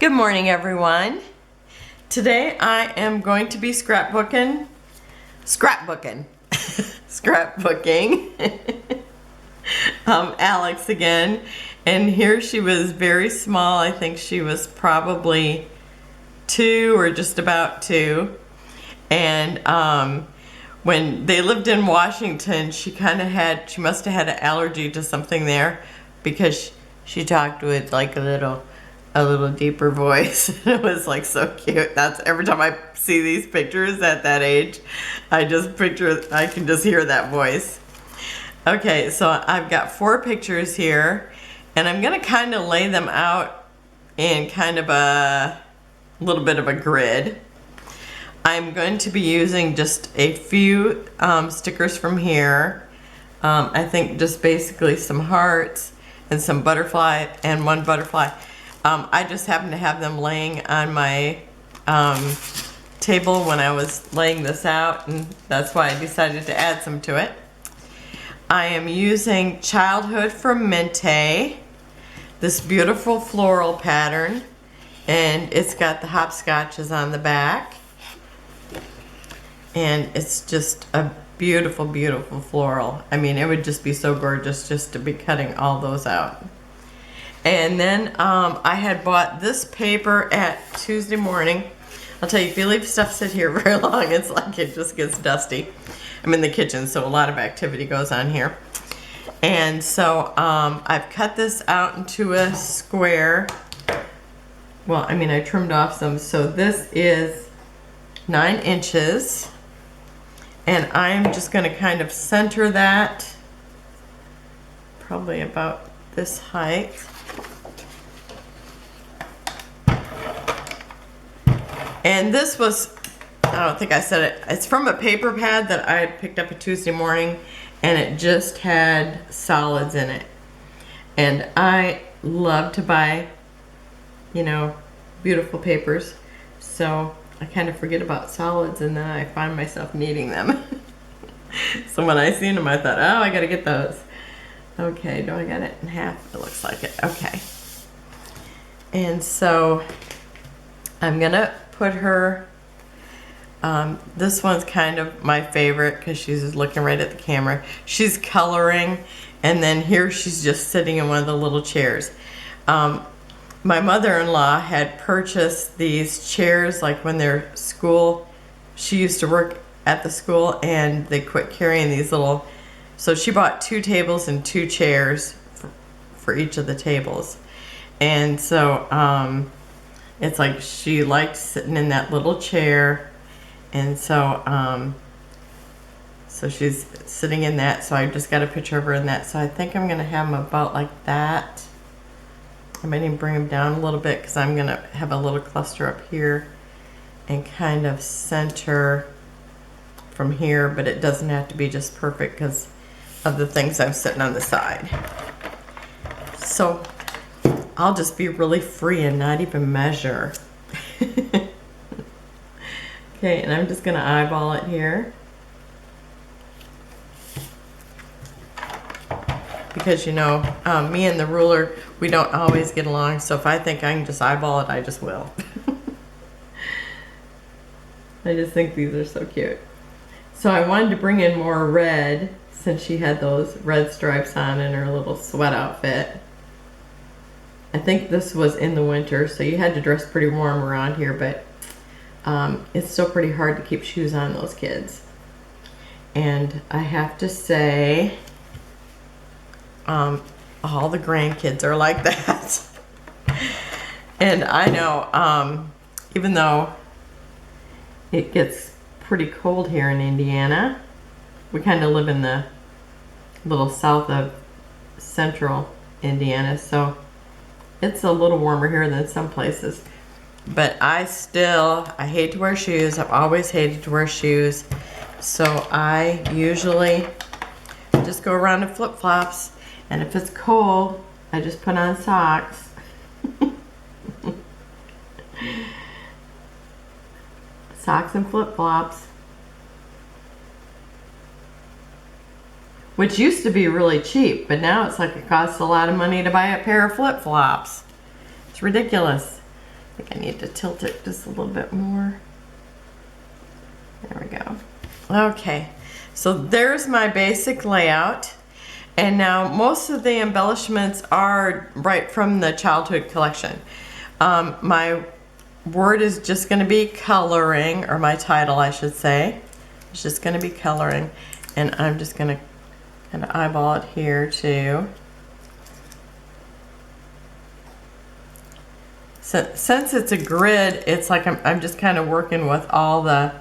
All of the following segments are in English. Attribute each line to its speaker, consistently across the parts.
Speaker 1: Good morning, everyone. Today I am going to be scrapbooking Alex again. And here she was very small. I think she was probably 2 or just about 2. And when they lived in Washington, she must have had an allergy to something there, because she talked with like a little deeper voice. It was like so cute. That's every time I see these pictures at that age, I can just hear that voice. Okay, so I've got 4 pictures here, and I'm gonna kind of lay them out in kind of a little bit of a grid. I'm going to be using just a few stickers from here. I think just basically some hearts and some butterfly and 1 butterfly. I just happened to have them laying on my table when I was laying this out, and that's why I decided to add some to it. I am using Childhood from Mintay, this beautiful floral pattern, and it's got the hopscotches on the back. And it's just a beautiful, beautiful floral. I mean, it would just be so gorgeous just to be cutting all those out. And then I had bought this paper at Tuesday morning. I'll tell you, if you leave stuff sit here very long, it's like it just gets dusty. I'm in the kitchen, so a lot of activity goes on here. And so I've cut this out into a square. Well, I mean, I trimmed off some. So this is 9 inches. And I'm just going to kind of center that probably about this height. And this was, I don't think I said it, it's from a paper pad that I picked up a Tuesday morning, and it just had solids in it. And I love to buy, you know, beautiful papers. So I kind of forget about solids, and then I find myself needing them. So when I seen them, I thought, oh, I gotta get those. Okay, do I got it in half? It looks like it. Okay. And so I'm gonna put her, this one's kind of my favorite because she's looking right at the camera. She's coloring, and then here she's just sitting in one of the little chairs. My mother-in-law had purchased these chairs like when their school, she used to work at the school, and they quit carrying these little, so she bought 2 tables and 2 chairs for each of the tables. And so it's like she liked sitting in that little chair, and so so she's sitting in that, so I just got a picture of her in that. So I think I'm gonna have them about like that. I might even bring them down a little bit because I'm going to have a little cluster up here and kind of center from here, but it doesn't have to be just perfect because of the things I'm sitting on the side. So I'll just be really free and not even measure. Okay, and I'm just going to eyeball it here. Because, you know, me and the ruler, we don't always get along, so if I think I can just eyeball it, I just will. I just think these are so cute. So I wanted to bring in more red, since she had those red stripes on in her little sweat outfit. I think this was in the winter, so you had to dress pretty warm around here, but it's still pretty hard to keep shoes on those kids. And I have to say, all the grandkids are like that. And I know, even though it gets pretty cold here in Indiana, we kind of live in the little south of central Indiana, so it's a little warmer here than some places. But I hate to wear shoes. I've always hated to wear shoes. So I usually just go around in flip-flops. And if it's cold, I just put on socks. Socks and flip-flops. Which used to be really cheap, but now it's like it costs a lot of money to buy a pair of flip-flops. It's ridiculous. think I need to tilt it just a little bit more. There we go. Okay, so there's my basic layout. And now most of the embellishments are right from the childhood collection. My word is just going to be coloring, or my title I should say. It's just going to be coloring. And I'm just going to kind of eyeball it here too. So, since it's a grid, it's like I'm just kind of working with all the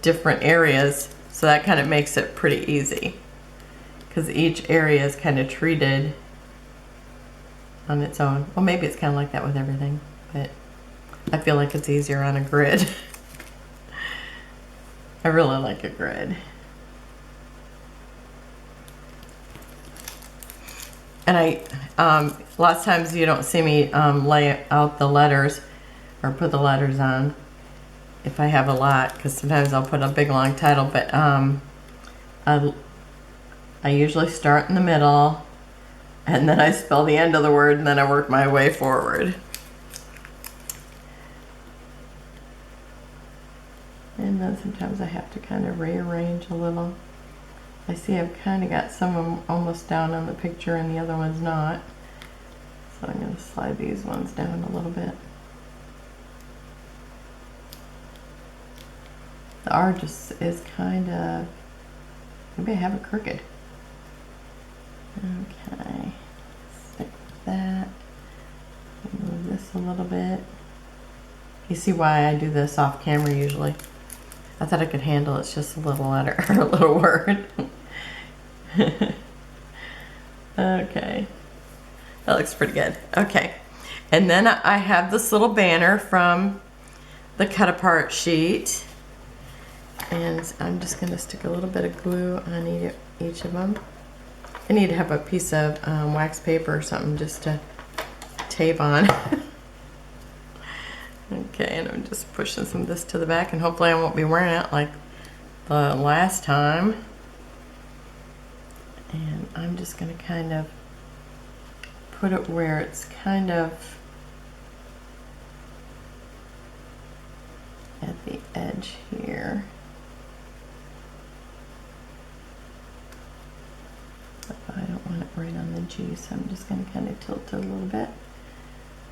Speaker 1: different areas. So that kind of makes it pretty easy, because each area is kind of treated on its own. Well, maybe it's kind of like that with everything, but I feel like it's easier on a grid. I really like a grid. And lots of times you don't see me lay out the letters or put the letters on if I have a lot, because sometimes I'll put a big long title, but I usually start in the middle, and then I spell the end of the word, and then I work my way forward. And then sometimes I have to kind of rearrange a little. I see I've kind of got some of them almost down on the picture and the other ones not. So I'm going to slide these ones down a little bit. The R just is kind of, maybe I have it crooked. Okay, stick with that. Move this a little bit. You see why I do this off camera usually. I thought I could handle it's just a little letter or a little word. Okay, that looks pretty good. Okay, and then I have this little banner from the cut apart sheet, and I'm just going to stick a little bit of glue on each of them. I need to have a piece of wax paper or something just to tape on. Okay, and I'm just pushing some of this to the back, and hopefully I won't be wearing it like the last time. And I'm just going to kind of put it where it's kind of at the edge here. But I don't want it right on the G, so I'm just going to kind of tilt it a little bit.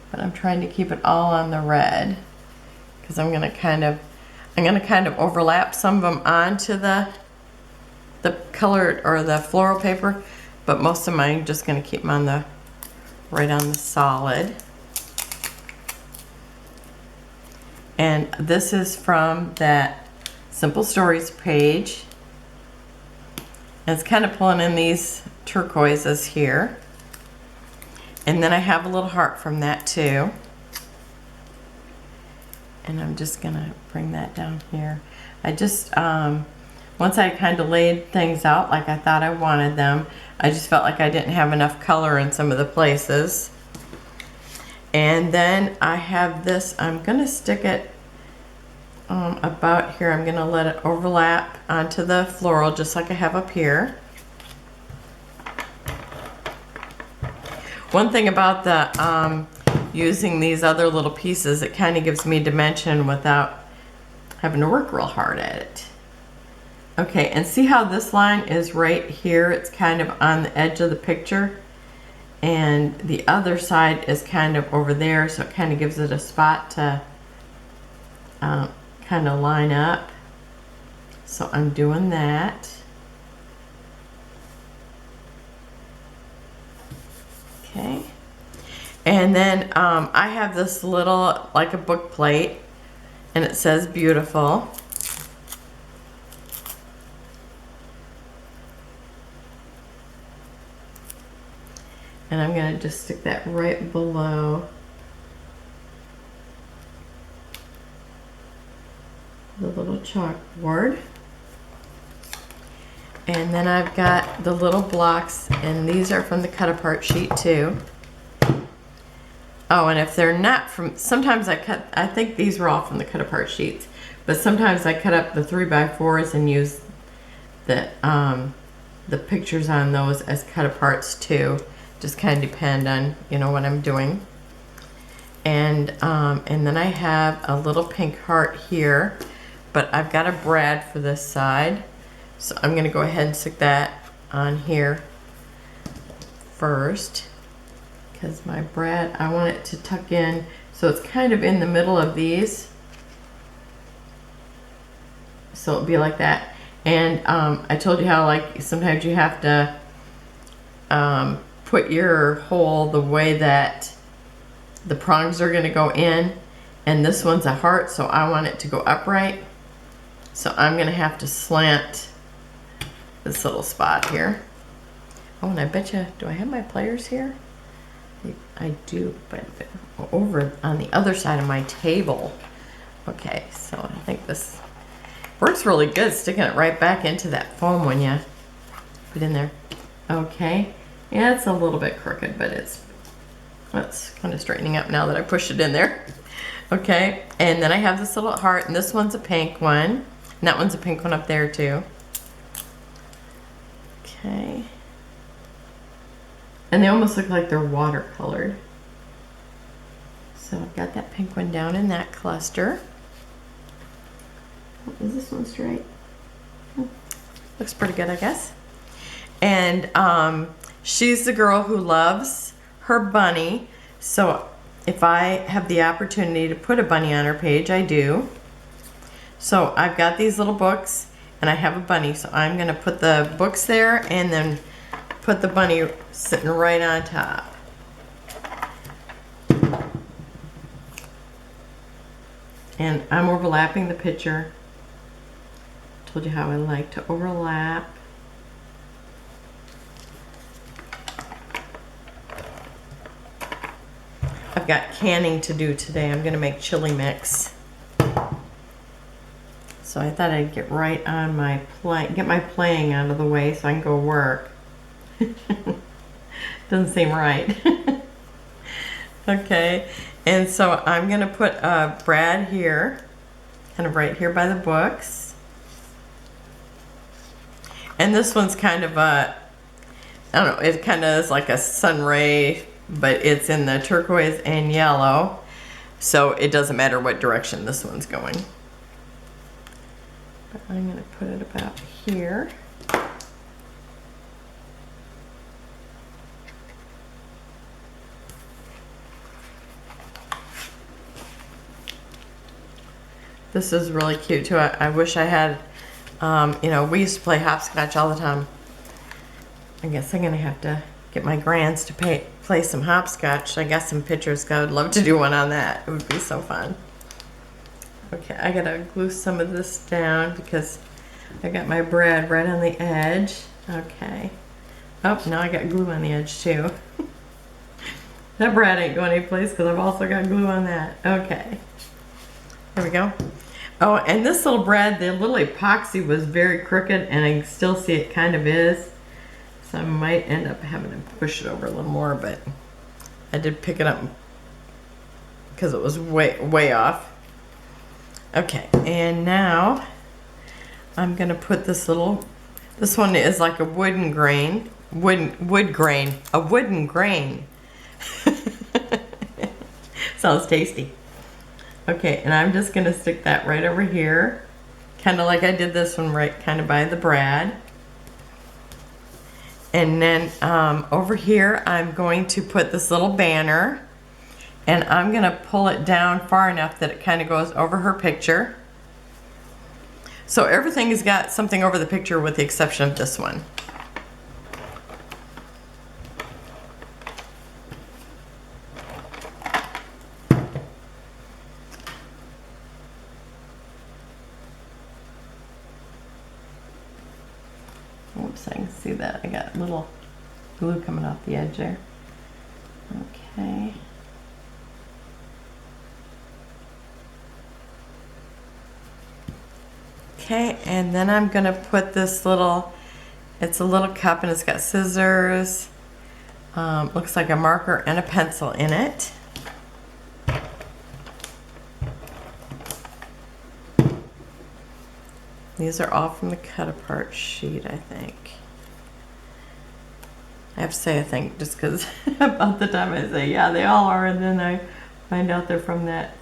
Speaker 1: But I'm trying to keep it all on the red, because I'm going to kind of overlap some of them onto the colored or the floral paper, but most of mine I'm just going to keep them on right on the solid. And this is from that Simple Stories page. And it's kind of pulling in these turquoises here. And then I have a little heart from that too. And I'm just gonna bring that down here. I just, once I kind of laid things out like I thought I wanted them, I just felt like I didn't have enough color in some of the places. And then I have this, I'm gonna stick it about here. I'm gonna let it overlap onto the floral just like I have up here. One thing about the using these other little pieces, it kind of gives me dimension without having to work real hard at it. Okay, and see how this line is right here? It's kind of on the edge of the picture, and the other side is kind of over there, so it kind of gives it a spot to kind of line up. So I'm doing that. Okay, and then I have this little, like a book plate, and it says Beautiful. And I'm going to just stick that right below the little chalkboard. And then I've got the little blocks, and these are from the cut apart sheet too. Oh, and if they're not from, sometimes I think these were all from the cut apart sheets, but sometimes I cut up the 3x4s and use the pictures on those as cut aparts too. Just kind of depend on, you know, what I'm doing. And then I have a little pink heart here, but I've got a brad for this side. So I'm gonna go ahead and stick that on here first, because my brad, I want it to tuck in so it's kind of in the middle of these. So it'll be like that. And I told you how like sometimes you have to put your hole the way that the prongs are going to go in, and this one's a heart, so I want it to go upright. So I'm going to have to slant this little spot here. Oh, and I bet you, do I have my pliers here? I do, but over on the other side of my table. Okay, so I think this works really good, sticking it right back into that foam when you put it in there. Okay, yeah, it's a little bit crooked, but it's kind of straightening up now that I pushed it in there. Okay, and then I have this little heart, and this one's a pink one, and that one's a pink one up there too. Okay, and they almost look like they're watercolored. So I've got that pink one down in that cluster. Is this one straight? Looks pretty good, I guess. And she's the girl who loves her bunny. So if I have the opportunity to put a bunny on her page, I do. So I've got these little books and I have a bunny. So I'm gonna put the books there and then put the bunny sitting right on top. And I'm overlapping the picture. Told you how I like to overlap. I've got canning to do today. I'm gonna make chili mix. So I thought I'd get right on my get my playing out of the way so I can go work. Doesn't seem right. Okay, and so I'm gonna put a brad here, kind of right here by the books. And this one's kind of a, I don't know, it kind of is like a sun ray, but it's in the turquoise and yellow. So it doesn't matter what direction this one's going. But I'm gonna put it about here. This is really cute too. I wish I had, you know, we used to play hopscotch all the time. I guess I'm gonna have to get my grands to play some hopscotch. I got some pictures. I would love to do one on that. It would be so fun. Okay, I gotta glue some of this down because I got my brad right on the edge. Okay. Oh, now I got glue on the edge too. That brad ain't going anyplace because I've also got glue on that. Okay. There we go. Oh, and this little brad, the little epoxy was very crooked, and I still see it kind of is. So I might end up having to push it over a little more, but I did pick it up because it was way off. Okay, and now I'm gonna put this little, this one is like a wooden grain. A wooden grain. Sounds tasty. Okay, and I'm just gonna stick that right over here, kind of like I did this one, right kind of by the brad. And then over here, I'm going to put this little banner, and I'm gonna pull it down far enough that it kind of goes over her picture. So everything has got something over the picture with the exception of this one. Oops, I can see that. I got little glue coming off the edge there. Okay. Okay, and then I'm gonna put this little, it's a little cup and it's got scissors, looks like a marker and a pencil in it. These are all from the cut apart sheet, I think. I have to say I think just because about the time I say yeah they all are, and then I Find out they're from that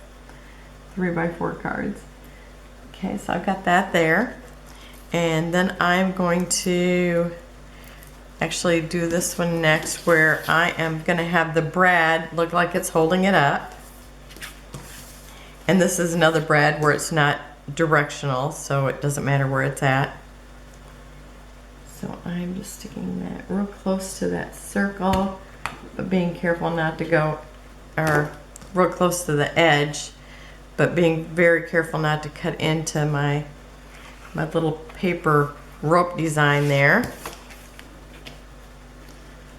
Speaker 1: 3x4 cards. Okay, so I've got that there. And then I'm going to actually do this one next, where I am going to have the brad look like it's holding it up. And this is another brad where it's not directional, so it doesn't matter where it's at. So I'm just sticking that real close to that circle, but being careful not to go, or real close to the edge, but being very careful not to cut into my little paper rope design there.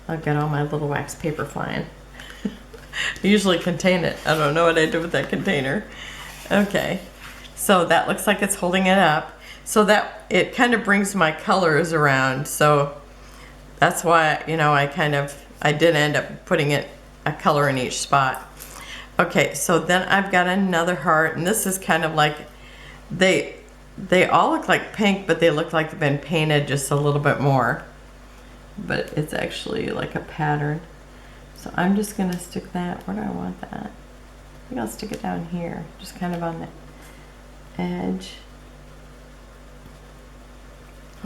Speaker 1: I've got all my little wax paper flying. I usually contain it. I don't know what I did with that container. Okay, so that looks like it's holding it up. So that it kind of brings my colors around. So that's why, you know, I did end up putting a color in each spot. Okay, so then I've got another heart, and this is kind of like, they all look like pink, but they look like they've been painted just a little bit more. But it's actually like a pattern. So I'm just gonna stick that, where do I want that? I think I'll stick it down here, just kind of on the edge.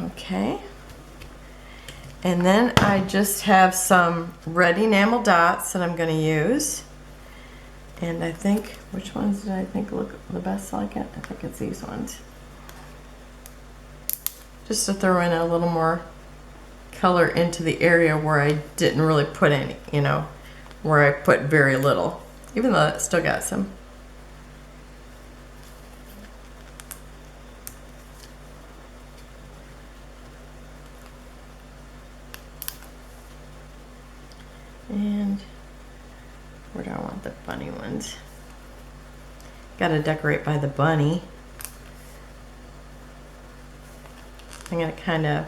Speaker 1: Okay. And then I just have some red enamel dots that I'm gonna use. And I think, which ones did I think look the best like it? I think it's these ones. Just to throw in a little more color into the area where I didn't really put any, you know, where I put very little, even though it still got some. And where do I want the bunny ones? Gotta decorate by the bunny. I'm gonna kind of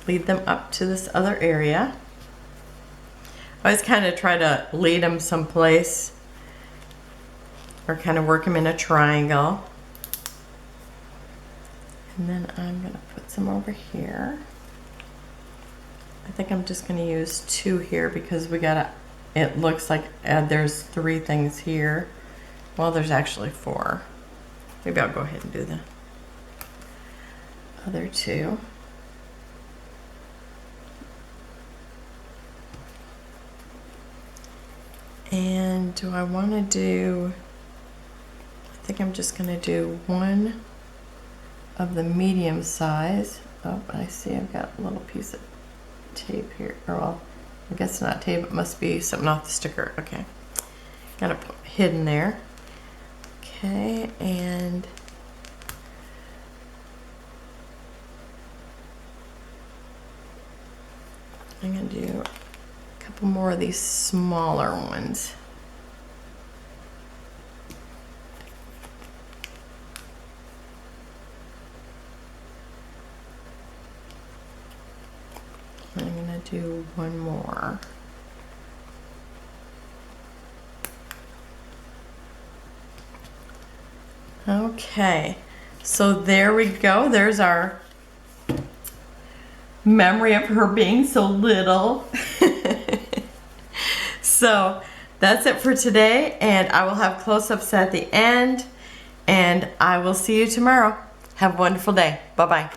Speaker 1: lead them up to this other area. I always kind of try to lead them someplace, or kind of work them in a triangle. And then I'm gonna put some over here. I think I'm just gonna use 2 here because it looks like there's 3 things here. Well, there's actually 4. Maybe I'll go ahead and do the other 2. And do I want to do, I think I'm just going to do 1 of the medium size. Oh, I see I've got a little piece of tape here. Or well, I guess not tape, it must be something off the sticker. Okay. Got it hidden there. Okay, and I'm going to do a couple more of these smaller ones. I'm going to do 1 more. Okay, so there we go. There's our memory of her being so little. So that's it for today, and I will have close-ups at the end, and I will see you tomorrow. Have a wonderful day. Bye-bye.